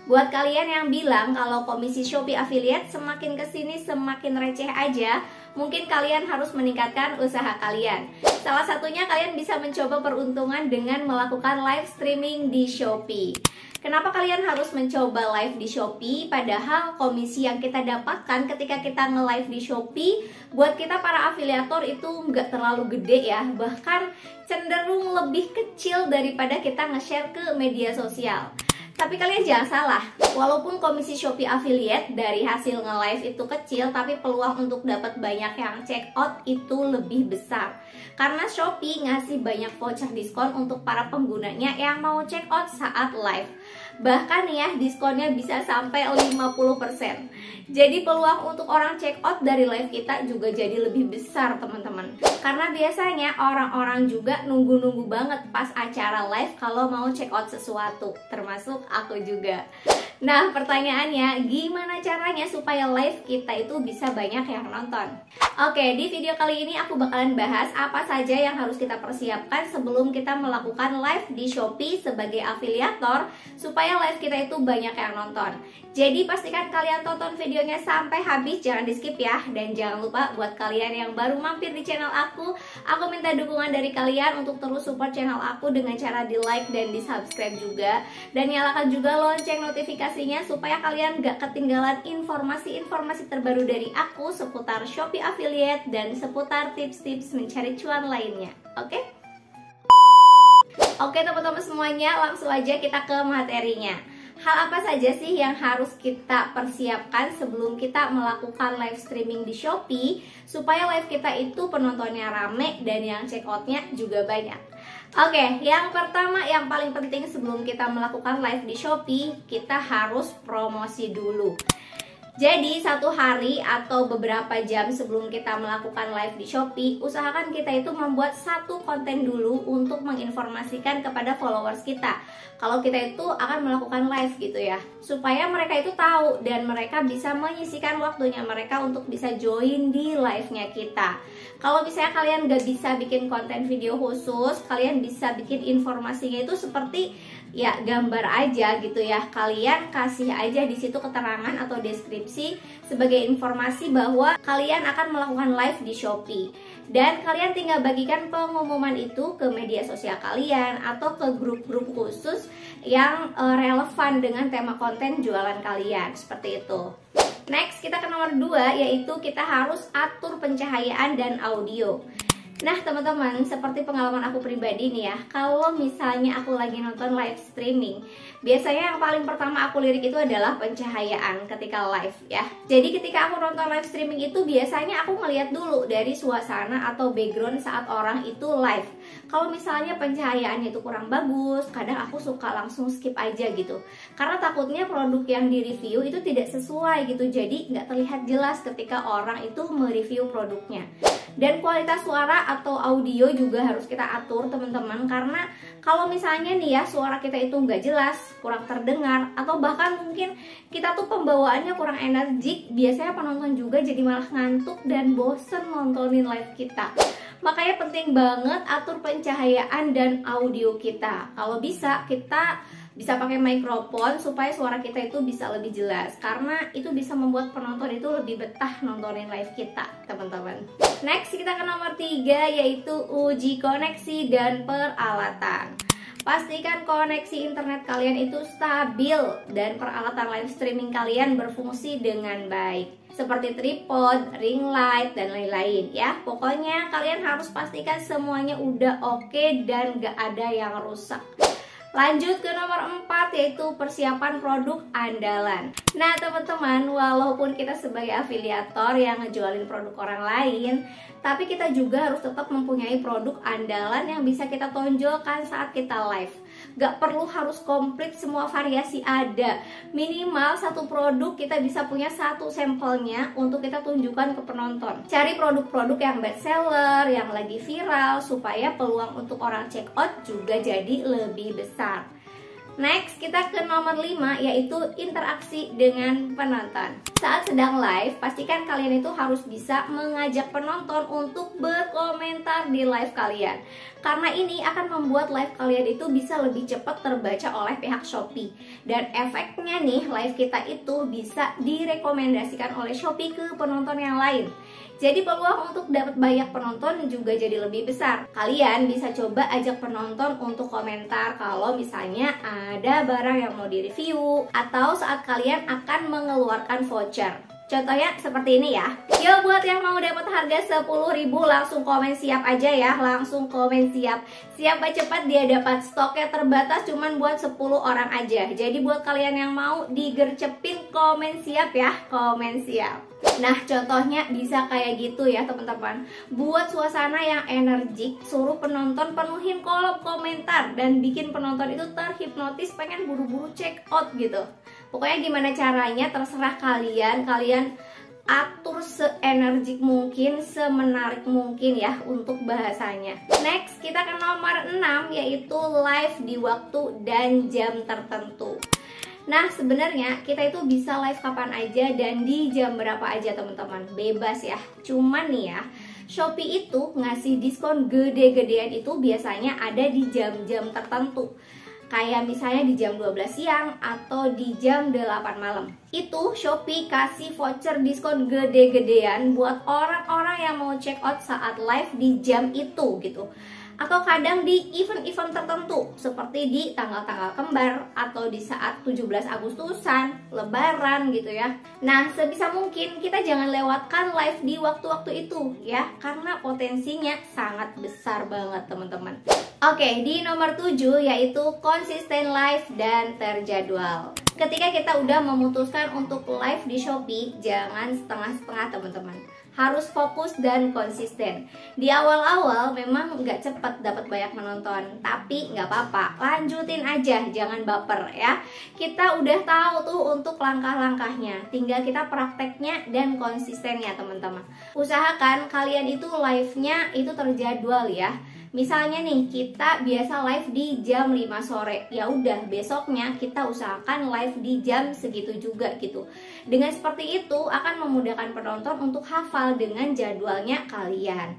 Buat kalian yang bilang kalau komisi Shopee affiliate semakin kesini semakin receh aja, mungkin kalian harus meningkatkan usaha kalian. Salah satunya kalian bisa mencoba peruntungan dengan melakukan live streaming di Shopee. Kenapa kalian harus mencoba live di Shopee? Padahal komisi yang kita dapatkan ketika kita nge-live di Shopee, buat kita para afiliator itu nggak terlalu gede ya. Bahkan cenderung lebih kecil daripada kita nge-share ke media sosial. Tapi kalian jangan salah, walaupun komisi Shopee affiliate dari hasil nge-live itu kecil, tapi peluang untuk dapat banyak yang check out itu lebih besar. Karena Shopee ngasih banyak voucher diskon untuk para penggunanya yang mau check out saat live. Bahkan ya, diskonnya bisa sampai 50%. Jadi peluang untuk orang check out dari live kita juga jadi lebih besar teman-teman. Karena biasanya orang-orang juga nunggu-nunggu banget pas acara live kalau mau check out sesuatu, termasuk aku juga. Nah, pertanyaannya, gimana caranya supaya live kita itu bisa banyak yang nonton? Oke, di video kali ini aku bakalan bahas apa saja yang harus kita persiapkan sebelum kita melakukan live di Shopee sebagai afiliator supaya live kita itu banyak yang nonton. Jadi pastikan kalian tonton videonya sampai habis, jangan di skip ya. Dan jangan lupa buat kalian yang baru mampir di channel aku minta dukungan dari kalian untuk terus support channel aku dengan cara di like dan di subscribe juga. Dan nyalakan juga lonceng notifikasinya supaya kalian gak ketinggalan informasi-informasi terbaru dari aku seputar Shopee affiliate dan seputar tips-tips mencari cuan lainnya. Oke? Oke teman-teman semuanya, langsung aja kita ke materinya. Hal apa saja sih yang harus kita persiapkan sebelum kita melakukan live streaming di Shopee supaya live kita itu penontonnya rame dan yang check outnya juga banyak? Oke, yang pertama yang paling penting sebelum kita melakukan live di Shopee, kita harus promosi dulu. Jadi satu hari atau beberapa jam sebelum kita melakukan live di Shopee, usahakan kita itu membuat satu konten dulu untuk menginformasikan kepada followers kita kalau kita itu akan melakukan live gitu ya, supaya mereka itu tahu dan mereka bisa menyisihkan waktunya mereka untuk bisa join di live-nya kita. Kalau misalnya kalian gak bisa bikin konten video khusus, kalian bisa bikin informasinya itu seperti ya gambar aja gitu ya. Kalian kasih aja di situ keterangan atau deskripsi sebagai informasi bahwa kalian akan melakukan live di Shopee. Dan kalian tinggal bagikan pengumuman itu ke media sosial kalian atau ke grup-grup khusus yang relevan dengan tema konten jualan kalian, seperti itu. Next, kita ke nomor 2, yaitu kita harus atur pencahayaan dan audio. Nah teman-teman, seperti pengalaman aku pribadi nih ya, kalau misalnya aku lagi nonton live streaming, biasanya yang paling pertama aku lirik itu adalah pencahayaan ketika live ya. Jadi ketika aku nonton live streaming itu biasanya aku ngeliat dulu dari suasana atau background saat orang itu live. Kalau misalnya pencahayaannya itu kurang bagus, kadang aku suka langsung skip aja gitu. Karena takutnya produk yang di-review itu tidak sesuai gitu, jadi nggak terlihat jelas ketika orang itu mereview produknya. Dan kualitas suara atau audio juga harus kita atur teman-teman, karena kalau misalnya nih ya suara kita itu nggak jelas, kurang terdengar, atau bahkan mungkin kita tuh pembawaannya kurang energik, biasanya penonton juga jadi malah ngantuk dan bosen nontonin live kita. Makanya penting banget atur pencahayaan dan audio kita. Kalau bisa kita bisa pakai mikrofon supaya suara kita itu bisa lebih jelas, karena itu bisa membuat penonton itu lebih betah nontonin live kita teman-teman. Next, kita ke nomor 3, yaitu uji koneksi dan peralatan. Pastikan koneksi internet kalian itu stabil dan peralatan live streaming kalian berfungsi dengan baik, seperti tripod, ring light, dan lain-lain ya. Pokoknya kalian harus pastikan semuanya udah oke dan gak ada yang rusak. Lanjut ke nomor 4, yaitu persiapan produk andalan. Nah teman-teman, walaupun kita sebagai afiliator yang ngejualin produk orang lain, tapi kita juga harus tetap mempunyai produk andalan yang bisa kita tonjolkan saat kita live. Gak perlu harus komplit semua variasi ada. Minimal satu produk kita bisa punya satu sampelnya untuk kita tunjukkan ke penonton. Cari produk-produk yang best seller, yang lagi viral, supaya peluang untuk orang check out juga jadi lebih besar. Next, kita ke nomor 5, yaitu interaksi dengan penonton. Saat sedang live, pastikan kalian itu harus bisa mengajak penonton untuk berkomentar di live kalian. Karena ini akan membuat live kalian itu bisa lebih cepat terbaca oleh pihak Shopee. Dan efeknya nih, live kita itu bisa direkomendasikan oleh Shopee ke penonton yang lain. Jadi peluang untuk dapat banyak penonton juga jadi lebih besar. Kalian bisa coba ajak penonton untuk komentar kalau misalnya ada barang yang mau direview atau saat kalian akan mengeluarkan voucher. Contohnya seperti ini ya. Yo, buat yang mau dapat harga 10.000 langsung komen siap aja ya. Langsung komen siap. Siapa cepat dia dapat, stoknya terbatas cuman buat 10 orang aja. Jadi buat kalian yang mau digercepin, komen siap ya. Komen siap. Nah, contohnya bisa kayak gitu ya teman-teman. Buat suasana yang energik, suruh penonton penuhin kolom komentar dan bikin penonton itu terhipnotis pengen buru-buru check out gitu. Pokoknya gimana caranya terserah kalian. Kalian atur seenergik mungkin, semenarik mungkin ya untuk bahasanya. Next, kita ke nomor 6, yaitu live di waktu dan jam tertentu. Nah, sebenarnya kita itu bisa live kapan aja dan di jam berapa aja teman-teman, bebas ya. Cuman nih ya, Shopee itu ngasih diskon gede-gedean itu biasanya ada di jam-jam tertentu. Kayak misalnya di jam 12 siang atau di jam 8 malam. Itu Shopee kasih voucher diskon gede-gedean buat orang-orang yang mau check out saat live di jam itu gitu. Atau kadang di event-event tertentu seperti di tanggal-tanggal kembar atau di saat 17 Agustusan, Lebaran gitu ya. Nah, sebisa mungkin kita jangan lewatkan live di waktu-waktu itu ya, karena potensinya sangat besar banget teman-teman. Oke, di nomor 7 yaitu konsisten live dan terjadwal. Ketika kita udah memutuskan untuk live di Shopee, jangan setengah-setengah teman-teman. Harus fokus dan konsisten. Di awal-awal memang nggak cepet dapat banyak penonton, tapi nggak apa-apa, lanjutin aja, jangan baper ya. Kita udah tahu tuh untuk langkah-langkahnya, tinggal kita prakteknya dan konsistennya teman-teman. Usahakan kalian itu live-nya itu terjadwal ya. Misalnya nih, kita biasa live di jam 5 sore. Ya udah, besoknya kita usahakan live di jam segitu juga gitu. Dengan seperti itu akan memudahkan penonton untuk hafal dengan jadwalnya kalian.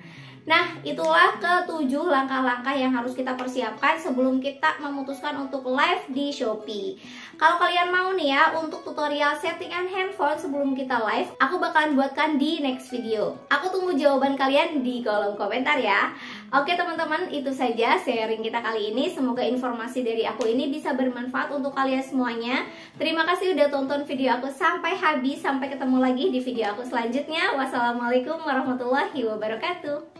Nah, itulah ke-7 langkah-langkah yang harus kita persiapkan sebelum kita memutuskan untuk live di Shopee. Kalau kalian mau nih ya untuk tutorial settingan handphone sebelum kita live, aku bakalan buatkan di next video. Aku tunggu jawaban kalian di kolom komentar ya. Oke teman-teman, itu saja sharing kita kali ini. Semoga informasi dari aku ini bisa bermanfaat untuk kalian semuanya. Terima kasih udah tonton video aku sampai habis. Sampai ketemu lagi di video aku selanjutnya. Wassalamualaikum warahmatullahi wabarakatuh.